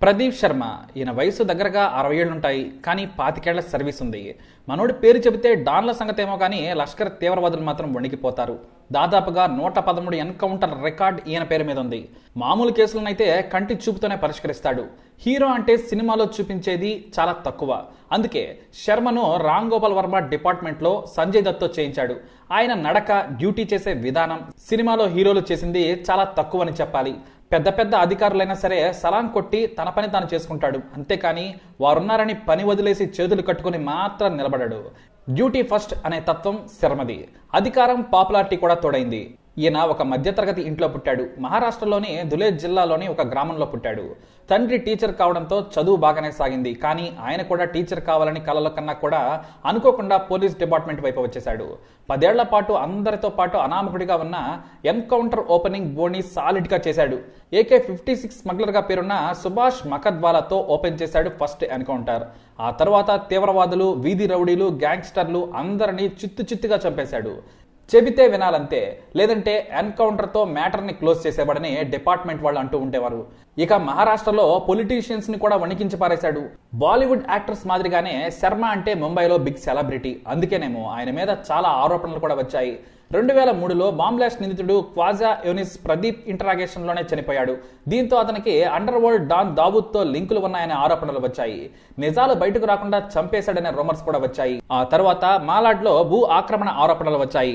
ప్రదీప్ శర్మ. ఈయన వయసు దగ్గరగా 60 ఏళ్లుంటాయి, కానీ 25 ఏళ్ల సర్వీస్ ఉంది. మనోడి పేరు చెబితే డాన్ల సంగతేమో కానీ లష్కర్ తీవ్రవాదులు మాత్రం వణికిపోతారు. దాదాపుగా 113 ఎన్కౌంటర్ రికార్డ్ ఈయన పేరు మీద ఉంది. మామూలు కేసులనైతే కంటి చూపుతోనే పరిష్కరిస్తాడు. హీరో అంటే సినిమాలో చూపించేది చాలా తక్కువ. అందుకే శర్మను రామ్ గోపాల్ వర్మ డిపార్ట్మెంట్ లో సంజయ్ దత్తో చేయించాడు. ఆయన నడక, డ్యూటీ చేసే విధానం సినిమాలో హీరోలు చేసింది చాలా తక్కువని చెప్పాలి. పెద్ద పెద్ద అధికారులైనా సరే సలాం కొట్టి తన పని తాను చేసుకుంటాడు. అంతేకాని వారున్నారని పని వదిలేసి చేతులు కట్టుకుని మాత్రం నిలబడాడు. డ్యూటీ ఫస్ట్ అనే తత్వం శర్మది. అధికారం, పాపులారిటీ కూడా తోడైంది. ఈయన ఒక మధ్యతరగతి ఇంట్లో పుట్టాడు. మహారాష్ట్రలోని ధులే జిల్లాలోని ఒక గ్రామంలో పుట్టాడు. తండ్రి టీచర్ కావడంతో చదువు బాగానే సాగింది. కానీ ఆయన కూడా టీచర్ కావాలని కలల కన్నా కూడా అనుకోకుండా పోలీస్ డిపార్ట్మెంట్ వైపు వచ్చేశాడు. 10 ఏళ్ల పాటు అందరితో పాటు అనామకుడిగా ఉన్న ఎన్కౌంటర్ ఓపెనింగ్ బోని సాలిడ్ గా చేశాడు. AK-56 స్మగ్లర్ గా పేరున్న సుభాష్ మకద్వాలాతో ఓపెన్ చేశాడు ఫస్ట్ ఎన్కౌంటర్. ఆ తర్వాత తీవ్రవాదులు, వీధి రౌడీలు, గ్యాంగ్స్టర్లు అందరినీ చిత్తుగా చంపేశాడు. చెబితే వినాలంతే, లేదంటే ఎన్కౌంటర్ తో మ్యాటర్ ని క్లోజ్ చేసేవాడని డిపార్ట్మెంట్ వాళ్ళు అంటూ ఉండేవారు. ఇక మహారాష్ట్రలో పొలిటీషియన్స్ ని కూడా వణికించి పారేశాడు. బాలీవుడ్ యాక్టర్స్ మాదిరిగానే శర్మ అంటే ముంబైలో బిగ్ సెలబ్రిటీ. అందుకేనేమో ఆయన మీద చాలా ఆరోపణలు కూడా వచ్చాయి. 2003లో బాంబ్ బ్లాస్ట్ నిందితుడు ఖ్వాజా యూనిస్ ప్రదీప్ ఇంటరాగేషన్ లోనే చనిపోయాడు. దీంతో అతనికి అండర్ వరల్డ్ డాన్ దావూద్ తో లింకులు ఉన్నాయనే ఆరోపణలు వచ్చాయి. నిజాలు బయటకు రాకుండా చంపేశాడనే రూమర్స్ కూడా వచ్చాయి. ఆ తర్వాత మాలాడ్ లో భూ ఆక్రమణ ఆరోపణలు వచ్చాయి.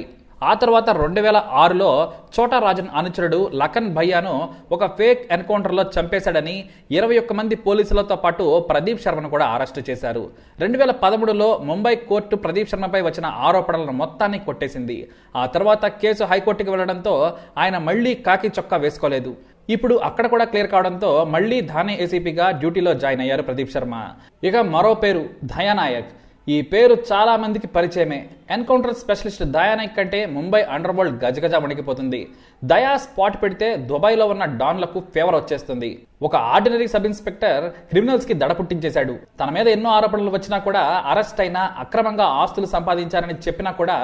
ఆ తర్వాత 2006లో చోటా రాజన్ అనుచరుడు లఖన్ భయ్యాను ఒక ఫేక్ ఎన్కౌంటర్ లో చంపేశాడని 21 మంది పోలీసులతో పాటు ప్రదీప్ శర్మను కూడా అరెస్టు చేశారు. 2013లో ముంబై కోర్టు ప్రదీప్ శర్మపై వచ్చిన ఆరోపణలను మొత్తాన్ని కొట్టేసింది. ఆ తర్వాత కేసు హైకోర్టుకు వెళ్లడంతో ఆయన మళ్లీ కాకి చొక్కా వేసుకోలేదు. ఇప్పుడు అక్కడ కూడా క్లియర్ కావడంతో మళ్లీ థానే ఏసీపీగా డ్యూటీలో జాయిన్ అయ్యారు ప్రదీప్ శర్మ. ఇక మరో పేరు దయానాయక్. ఈ పేరు చాలా మందికి పరిచయమే. ఎన్కౌంటర్ స్పెషలిస్ట్ దయానాయక్ కంటే ముంబై అండర్ వరల్డ్ గజగజ వణికిపోతుంది. దయా స్పాట్ పెడితే దుబాయ్లో ఉన్న డాన్లకు ఫేవర్ వచ్చేస్తుంది. ఒక ఆర్డినరీ సబ్ ఇన్స్పెక్టర్ క్రిమినల్స్ కి దడ పుట్టించేశాడు. తన మీద ఎన్నో ఆరోపణలు వచ్చినా కూడా, అరెస్ట్ అయినా, అక్రమంగా ఆస్తులు సంపాదించారని చెప్పినా కూడా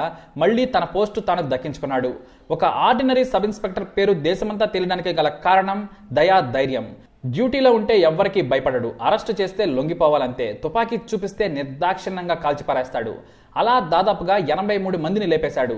మళ్లీ తన పోస్టు తాను దక్కించుకున్నాడు. ఒక ఆర్డినరీ సబ్ ఇన్స్పెక్టర్ పేరు దేశమంతా తెలియడానికి గల కారణం దయా ధైర్యం. డ్యూటీలో ఉంటే ఎవ్వరికీ భయపడడు. అరెస్టు చేస్తే లొంగిపోవాలంతే. తుపాకీ చూపిస్తే నిర్దాక్షిణ్యంగా కాల్చిపారేస్తాడు. అలా దాదాపుగా 83 మందిని లేపేశాడు.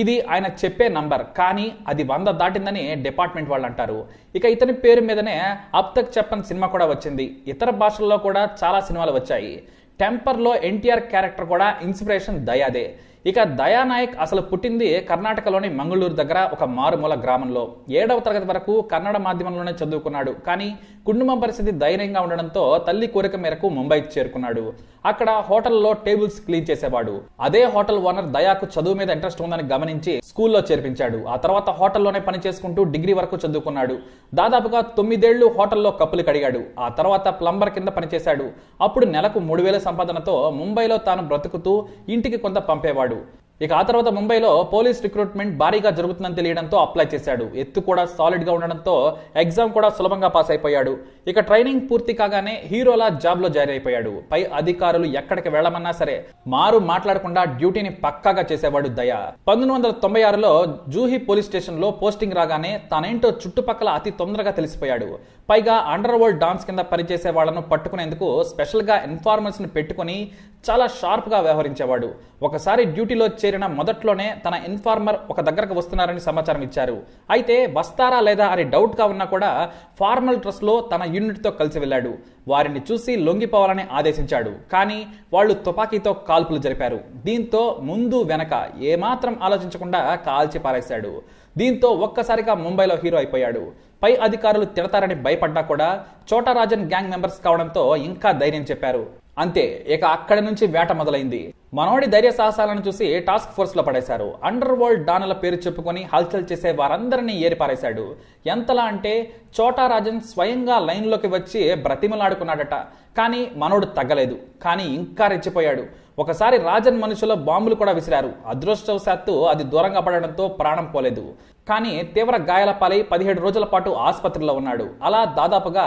ఇది ఆయన చెప్పే నంబర్, కానీ అది 100 దాటిందని డిపార్ట్మెంట్ వాళ్ళు అంటారు. ఇక ఇతని పేరు మీదనే అబ్ తక్ చెప్పన్ సినిమా కూడా వచ్చింది. ఇతర భాషల్లో కూడా చాలా సినిమాలు వచ్చాయి. టెంపర్ లో ఎన్టీఆర్ క్యారెక్టర్ కూడా ఇన్స్పిరేషన్ దయాదే. ఇక దయానాయక్ అసలు పుట్టింది కర్ణాటకలోని మంగళూరు దగ్గర ఒక మారుమూల గ్రామంలో. 7వ తరగతి వరకు కన్నడ మాధ్యమంలోనే చదువుకున్నాడు. కానీ కుటుంబం పరిస్థితి దయనీయంగా ఉండడంతో తల్లి కోరిక మేరకు ముంబై చేరుకున్నాడు. అక్కడ హోటల్లో టేబుల్స్ క్లీన్ చేసేవాడు. అదే హోటల్ ఓనర్ దయాకు చదువు మీద ఇంట్రెస్ట్ ఉందని గమనించి స్కూల్లో చేర్పించాడు. ఆ తర్వాత హోటల్లోనే పని చేసుకుంటూ డిగ్రీ వరకు చదువుకున్నాడు. దాదాపుగా 9 ఏళ్లు హోటల్లో కప్పులు కడిగాడు. ఆ తర్వాత ప్లంబర్ కింద పనిచేశాడు. అప్పుడు నెలకు 3000 సంపాదనతో ముంబైలో తాను బ్రతుకుతూ ఇంటికి కొంత పంపేవాడు. ఇక ఆ తర్వాత ముంబైలో పోలీస్ రిక్రూట్మెంట్ భారీగా జరుగుతుందని తెలియడంతో అప్లై చేశాడు. ఎత్తు కూడా సాలిడ్ గా ఉండడంతో ఎగ్జామ్ కూడా సులభంగా పాస్ అయిపోయాడు. ఇక ట్రైనింగ్ పూర్తి కాగానే హీరోలా జాబ్ లో జాయిన్ అయిపోయాడు. పై అధికారులు ఎక్కడికి వెళ్లమన్నా సరే మారు మాట్లాడకుండా డ్యూటీని పక్కాగా చేసేవాడు దయా. 1996లో జూహీ పోలీస్ స్టేషన్ లో పోస్టింగ్ రాగానే తానేంటో చుట్టుపక్కల అతి తొందరగా తెలిసిపోయాడు. పైగా అండర్ వరల్డ్ డాన్స్ కింద పనిచేసే వాళ్లను పట్టుకునేందుకు స్పెషల్ గా ఇన్ఫార్మర్స్ ని పెట్టుకుని చాలా షార్ప్ గా వ్యవహరించేవాడు. ఒకసారి డ్యూటీలో చేరిన మొదట్లోనే తన ఇన్ఫార్మర్ ఒక దగ్గరకు వస్తున్నారని సమాచారం ఇచ్చారు. అయితే వస్తారా లేదా అని డౌట్ గా ఉన్నా కూడా ఫార్మల్ డ్రెస్ లో తన యూనిట్ తో కలిసి వెళ్లాడు. వారిని చూసి లొంగిపోవాలని ఆదేశించాడు. కానీ వాళ్ళు తుపాకీతో కాల్పులు జరిపారు. దీంతో ముందు వెనక ఏమాత్రం ఆలోచించకుండా కాల్చి పారేశాడు. దీంతో ఒక్కసారిగా ముంబైలో హీరో అయిపోయాడు. పై అధికారులు తిడతారని భయపడ్డా కూడా చోటా రాజన్ గ్యాంగ్ మెంబర్స్ కావడంతో ఇంకా ధైర్యం చెప్పారు. అంతే, ఇక అక్కడి నుంచి వేట మొదలైంది. మనోడి ధైర్య సాహసాలను చూసి టాస్క్ ఫోర్స్ లో పడేశారు. అండర్ వరల్డ్ డానుల పేరు చెప్పుకొని హల్చల్ చేసే వారందరినీ ఏరిపారేశాడు. ఎంతలా అంటే చోటా రాజన్ స్వయంగా లైన్ లోకి వచ్చి బ్రతిమలాడుకున్నాడట. కానీ మనోడు తగ్గలేదు. కానీ ఇంకా రెచ్చిపోయాడు. ఒకసారి రాజన్ మనుషుల బాంబులు కూడా విసిరారు. అదృష్టవశాత్తు అది దూరంగా పడడంతో ప్రాణం పోలేదు. కానీ తీవ్ర గాయాల పాలై 17 రోజుల పాటు ఆసుపత్రిలో ఉన్నాడు. అలా దాదాపుగా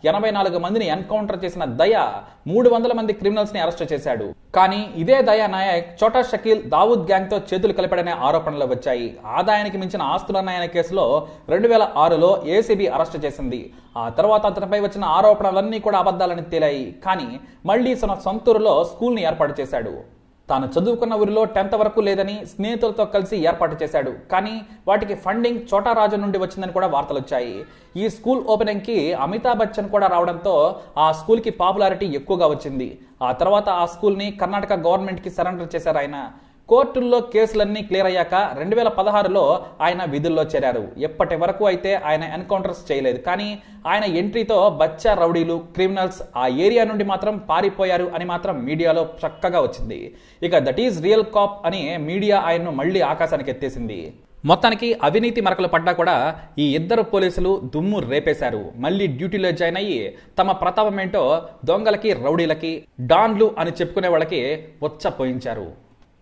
84 మందిని ఎన్కౌంటర్ చేసిన దయా 300 మంది క్రిమినల్స్ ని అరెస్ట్ చేశాడు. కానీ ఇదే దయా నాయక్ చోటా షకీల్ దావూద్ గ్యాంగ్ తో చేతులు కలిపాడనే ఆరోపణలు వచ్చాయి. ఆదాయానికి మించిన ఆస్తులున్నాయనే కేసులో 2006లో ఏసీబీ అరెస్ట్ చేసింది. ఆ తర్వాత అతనిపై వచ్చిన ఆరోపణలన్నీ కూడా అబద్ధాలని తేలాయి. కానీ మళ్లీ తన సొంతూరులో స్కూల్ ని ఏర్పాటు చేశాడు. తాను చదువుకున్న ఊరిలో 10th వరకు లేదని స్నేహితులతో కలిసి ఏర్పాటు చేశాడు. కానీ వాటికి ఫండింగ్ చోటా రాజు నుండి వచ్చిందని కూడా వార్తలు వచ్చాయి. ఈ స్కూల్ ఓపెనింగ్ కి అమితాబ్ బచ్చన్ కూడా రావడంతో ఆ స్కూల్ కి పాపులారిటీ ఎక్కువగా వచ్చింది. ఆ తర్వాత ఆ స్కూల్ ని కర్ణాటక గవర్నమెంట్ కి సరెండర్ చేశారు ఆయన. కోర్టుల్లో కేసులన్నీ క్లియర్ అయ్యాక 2016లో ఆయన విధుల్లో చేరారు. ఎప్పటి వరకు అయితే ఆయన ఎన్కౌంటర్స్ చేయలేదు. కానీ ఆయన ఎంట్రీతో బచ్చా రౌడీలు, క్రిమినల్స్ ఆ ఏరియా నుండి మాత్రం పారిపోయారు అని మాత్రం మీడియాలో చక్కగా వచ్చింది. ఇక దట్ ఈజ్ రియల్ కాప్ అని మీడియా ఆయన్ను మళ్లీ ఆకాశానికి ఎత్తేసింది. మొత్తానికి అవినీతి మరకలు పడ్డా కూడా ఈ ఇద్దరు పోలీసులు దుమ్ము రేపేశారు. మళ్ళీ డ్యూటీలో జాయిన్ అయ్యి తమ ప్రతాపమేంటో దొంగలకి, రౌడీలకి, డాన్లు అని చెప్పుకునే వాళ్ళకి వచ్చపోయించారు.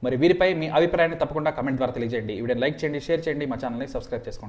మరి వీరిపై మీ అభిప్రాయాన్ని తప్పకుండా కమెంట్ ద్వారా తెలియజేయండి. ఈ వీడియోని లైక్ చేయండి, షేర్ చేయండి, మా ఛానల్ని సబ్స్క్రైబ్ చేసుకోండి.